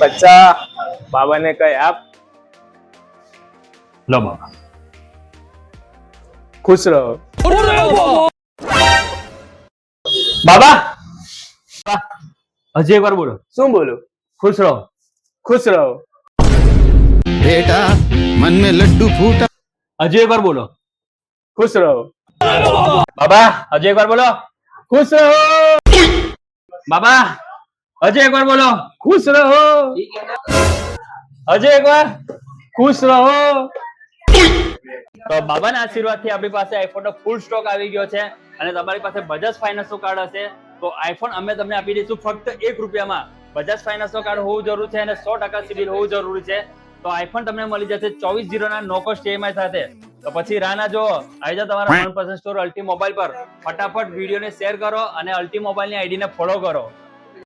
બચ્ચા બાબાને કઈ આપ. લો બાબા. ખુશ રહો. બાબા હજી એક વાર બોલો. શું બોલું? ખુશ રહો. ખુશ રહો. बेटा मन में लड्डू फूटा હજી એક વાર બોલો. ખુશ રહો. બાબા હજી એક વાર બોલો. ખુશ રહો. બાબા હજી એક વાર બોલો. ખુશ રહો. હજી એક વાર. ખુશ રહો. તો બાબાના આશીર્વાદથી આપણી પાસે આઈફોન નો ફૂલ સ્ટોક આવી ગયો છે અને તમારી પાસે બજાજ ફાઇનાન્સ નું કાર્ડ હશે તો આઈફોન અમે તમને આપી દઈશું ફક્ત 1 રૂપિયામાં. બજાજ ફાઇનાન્સ નું કાર્ડ હોવું જરૂરી છે અને 100% સિબિલ હોવું જરૂરી છે. તો આઈફોન તમને મળી જશે 24/0 ના નો કોસ્ટ EMI સાથે. તો પછી રાના જો આવી જાઓ તમારા મનપસંદ સ્ટોર અલ્ટી મોબાઈલ પર. ફટાફટ વિડીયોને શેર કરો અને અલ્ટી મોબાઈલની આઈડી ને ફોલો કરો.